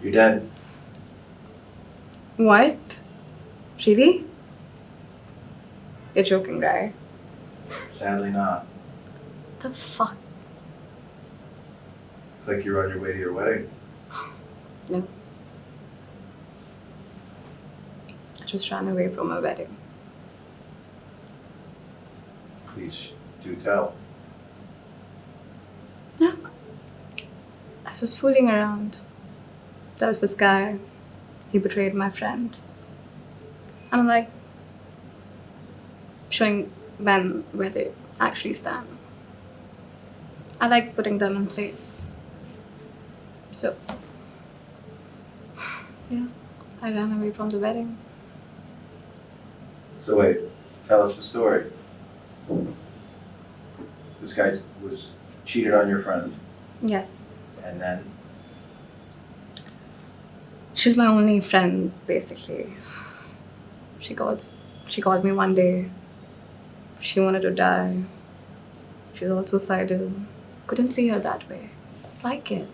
You're dead. What? Really? You're joking, right? Sadly not. The fuck? Looks like you're on your way to your wedding. No. I just ran away from my wedding. Please do tell. Yeah. I was just fooling around. There was this guy. He betrayed my friend. And I'm like, showing men where they actually stand. I like putting them in place. So, yeah, I ran away from the wedding. So wait, tell us the story. This guy was cheated on your friend, Yes. and then She's my only friend, basically. She called me one day. She wanted to die. She's all suicidal. Couldn't see her that way. Like it.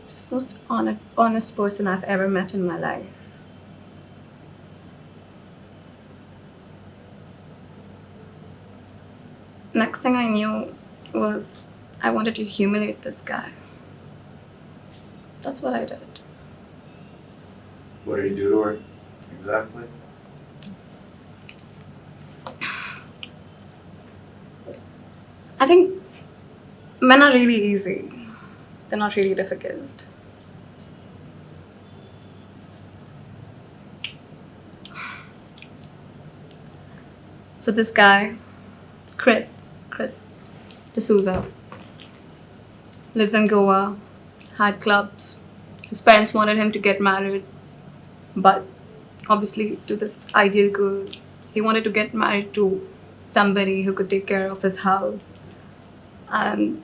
She's the most honest person I've ever met in my life. Next thing I knew was I wanted to humiliate this guy. That's what I did. what did he do to her? Exactly. I think men are really easy. They're not really difficult. So this guy, Chris D'Souza, lives in Goa, had clubs. His parents wanted him to get married, but obviously to this ideal girl, he wanted to get married to somebody who could take care of his house. And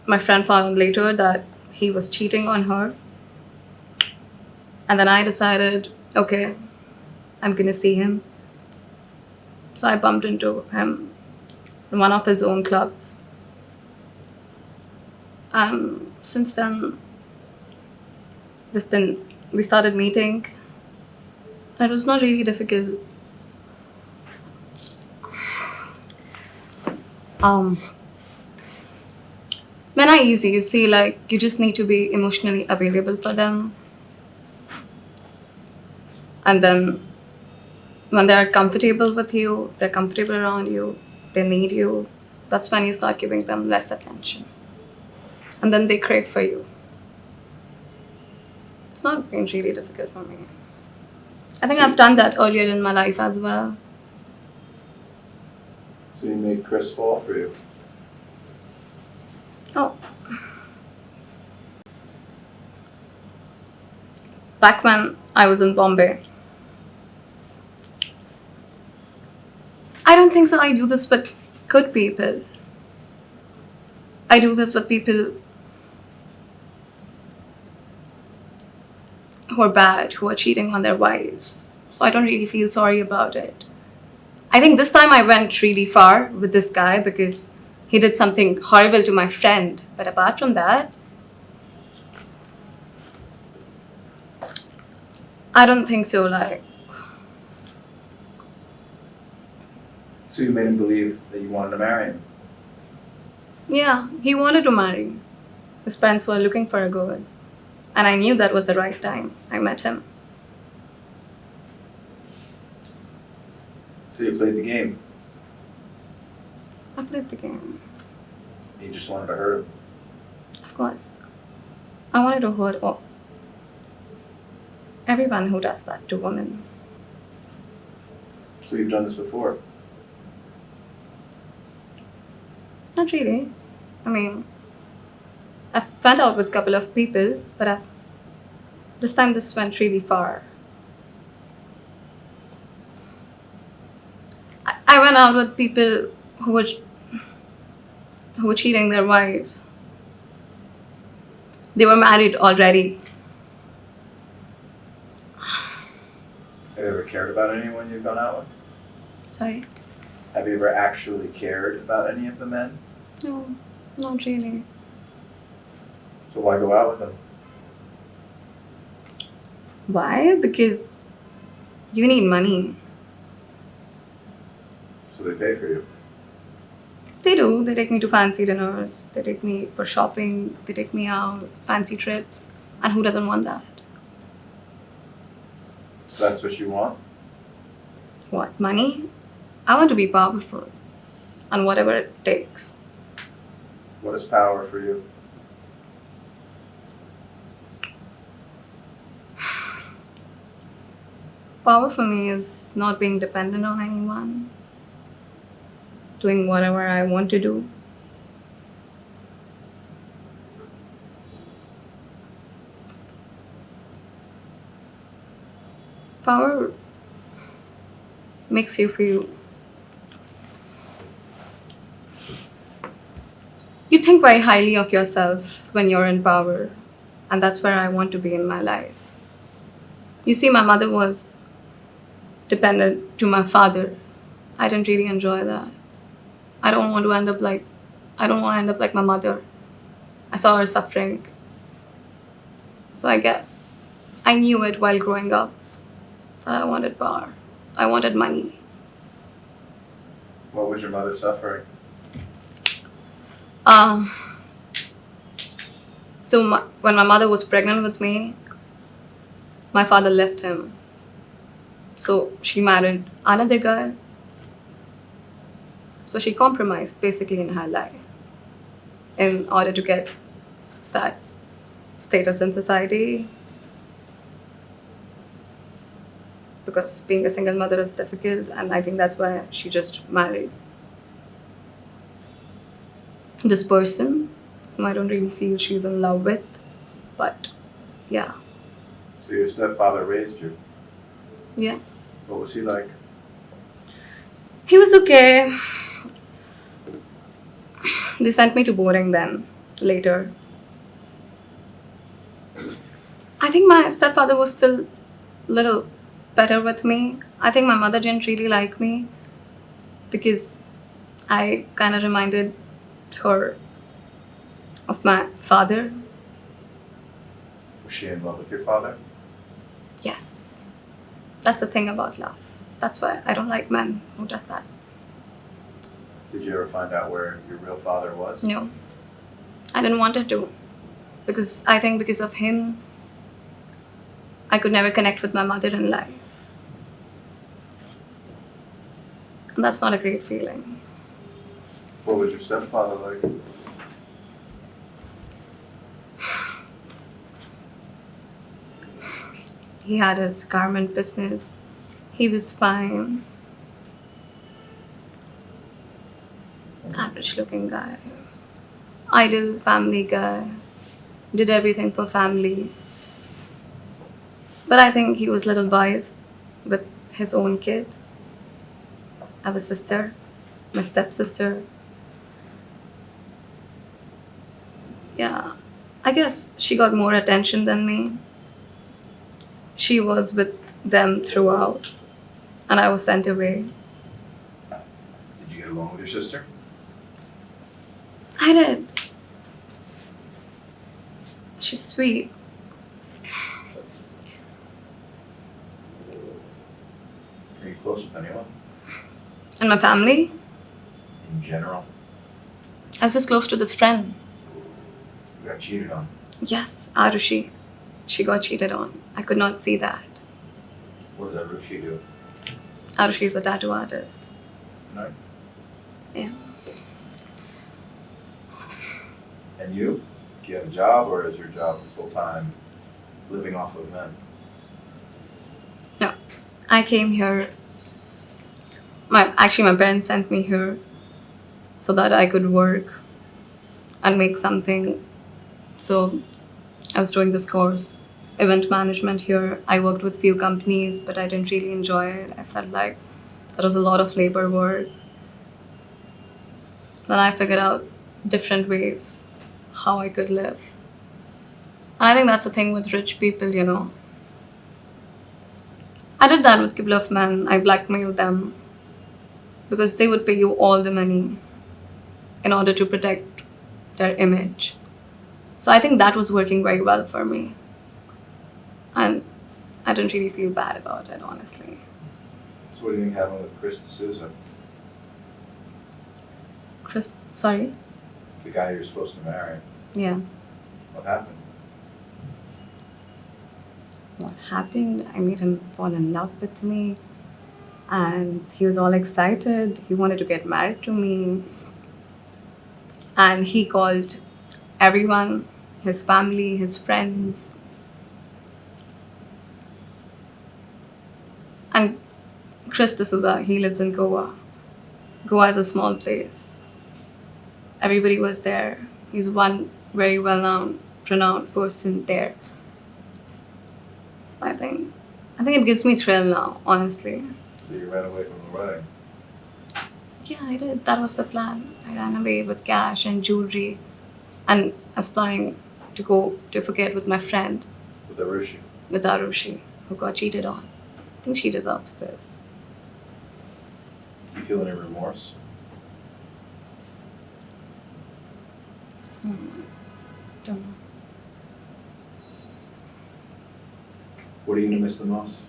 my friend found later that he was cheating on her. And then I decided, okay, I'm gonna see him. So I bumped into him in one of his own clubs. And since then, we started meeting. It was not really difficult. Men are easy, you see, like you just need to be emotionally available for them. And then when they're comfortable with you, they're comfortable around you, they need you, that's when you start giving them less attention. And then they crave for you. It's not been really difficult for me. I think I've done that earlier in my life as well. So you made Chris fall for you. Oh. Back when I was in Bombay. I don't think so. I do this with good people. I do this with people who are bad, who are cheating on their wives. So I don't really feel sorry about it. I think this time I went really far with this guy because he did something horrible to my friend. But apart from that, I don't think so. Like, So you made him believe that you wanted to marry him. yeah, he wanted to marry. His parents were looking for a girl. And I knew that was the right time. I met him. So you played the game. I played the game. You just wanted to hurt him. Of course. I wanted to hurt everyone who does that to women. So you've done this before. Not really. I mean, I've went out with a couple of people, but this time this went really far. I went out with people who were cheating their wives. They were married already. Have you ever cared about anyone you've gone out with? Sorry? Have you ever actually cared about any of the men? No, not really. So why go out with them? Why? Because you need money. So they pay for you. They do. They take me to fancy dinners. They take me for shopping. They take me out, fancy trips. And who doesn't want that? So that's what you want? What? Money? I want to be powerful. And whatever it takes. What is power for you? Power for me is not being dependent on anyone. Doing whatever I want to do. Power makes you feel. You think very highly of yourself when you're in power, and that's where I want to be in my life. You see, my mother was dependent to my father. I didn't really enjoy that. I don't want to end up like I don't want to end up like my mother. I saw her suffering. So I guess I knew it while growing up that I wanted power. I wanted money. What was your mother suffering? Um, when my mother was pregnant with me, my father left him. So she married another girl. So she compromised basically in her life in order to get that status in society. Because being a single mother is difficult, and I think that's why she just married this person whom I don't really feel she's in love with. But yeah, So your stepfather raised you. yeah. What was he like? He was okay. They sent me to boarding then, later. I think my stepfather was still little better with me. I think my mother didn't really like me because I kind of reminded her of my father. Was she in love with your father? Yes. That's the thing about love. That's why I don't like men who does that. Did you ever find out where your real father was? No. I didn't want it to. Because I think because of him, I could never connect with my mother in life. And that's not a great feeling. What was your stepfather like? He had his garment business. He was fine. Average looking guy. Ideal family guy. Did everything for family. But I think he was a little biased with his own kid. I have a sister, my stepsister. Yeah, I guess she got more attention than me. She was with them throughout, and I was sent away. Did you get along with your sister? I did. She's sweet. Are you close with anyone? And my family, In general? I was just close to this friend. You got cheated on. Yes, Arushi. She got cheated on. I could not see that. What does Arushi do? Arushi is a tattoo artist. Nice. Yeah. And you? Do you have a job, or is your job full-time living off of men? No, I came here. My parents sent me here so that I could work and make something. So I was doing this course, event management here. I worked with few companies, but I didn't really enjoy it. I felt like there was a lot of labor work. Then I figured out different ways how I could live. And I think that's the thing with rich people, you know. I did that with a couple of men. I blackmailed them because they would pay you all the money in order to protect their image. So I think that was working very well for me. And I didn't really feel bad about it, honestly. So what do you think happened with Chris D'Souza, Chris, sorry? the guy you're supposed to marry? Yeah. What happened? What happened? I made him fall in love with me. And he was all excited. He wanted to get married to me. And he called everyone, his family, his friends. And Chris D'Souza, he lives in Goa. Goa is a small place. Everybody was there. He's one very well-known, renowned person there. So I think it gives me thrill now, honestly. So you ran away from the wedding. Yeah, I did. That was the plan. I ran away with cash and jewelry, and I was planning to go to Phuket with my friend, With Arushi. with Arushi, who got cheated on. I think she deserves this. Do you feel any remorse? Don't know. What are you gonna miss the most?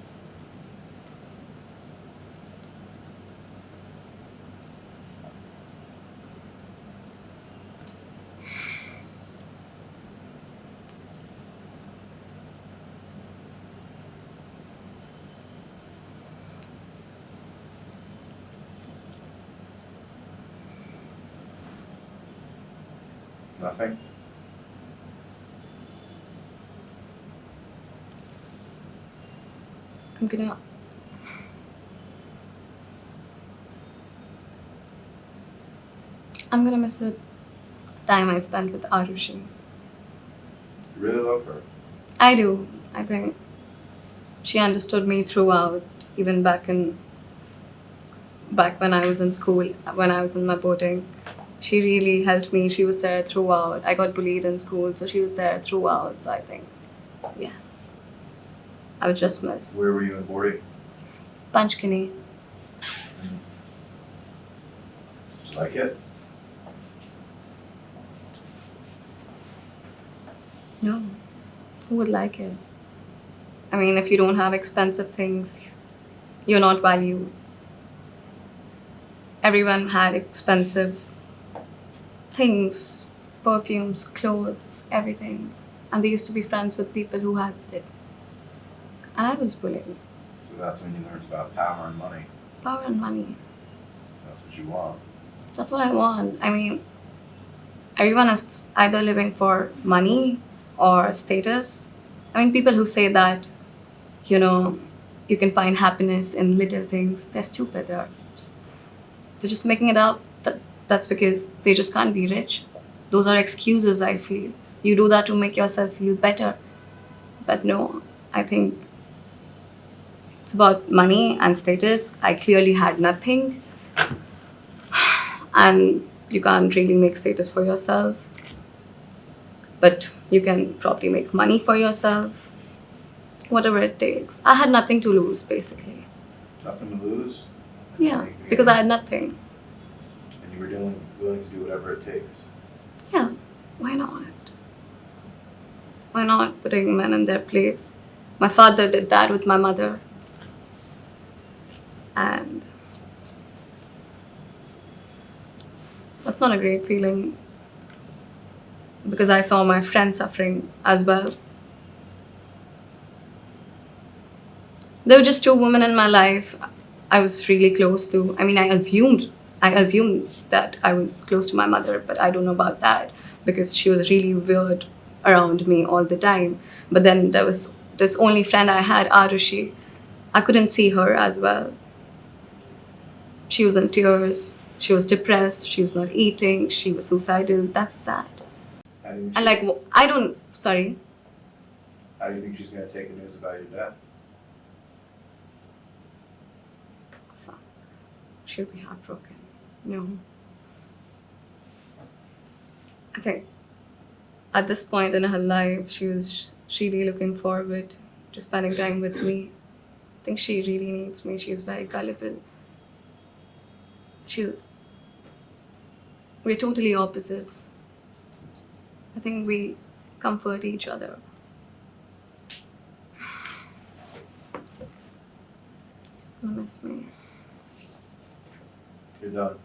Nothing? I'm gonna miss the time I spent with Arushi. You really love her. I do. I think she understood me throughout, even back when I was in school, when I was in my boarding. She really helped me. She was there throughout. I got bullied in school, so she was there throughout. So I think, yes, I would just miss Where were you in boarding? Panchkini. Did you like it? No, who would like it? I mean, if you don't have expensive things, you're not valued. Everyone had expensive things, perfumes, clothes, everything. And they used to be friends with people who had it. And I was bullied. So that's when you learned about power and money. Power and money. That's what you want. That's what I want. I mean, everyone is either living for money or status. I mean, people who say that, you can find happiness in little things, they're stupid. They're just making it up. That's because they just can't be rich. Those are excuses, I feel. You do that to make yourself feel better. But no, I think it's about money and status. I clearly had nothing. And you can't really make status for yourself. But you can probably make money for yourself. Whatever it takes. I had nothing to lose, basically. Nothing to lose? Yeah, because I had nothing. And you were willing to do whatever it takes. Yeah, why not? Why not putting men in their place? My father did that with my mother. And that's not a great feeling because I saw my friends suffering as well. There were just two women in my life I was really close to. I mean, I assumed that I was close to my mother, but I don't know about that because she was really weird around me all the time. But then there was this only friend I had, Arushi. I couldn't see her as well. She was in tears. She was depressed. She was not eating. She was suicidal. That's sad. How do you And like, I don't. Sorry. How do you think she's gonna take the news about your death? Fuck. She'll be heartbroken. No. I think at this point in her life, she was really looking forward to spending time with me. I think she really needs me. She's very gullible. We're totally opposites. I think we comfort each other. She's gonna miss me. You're done.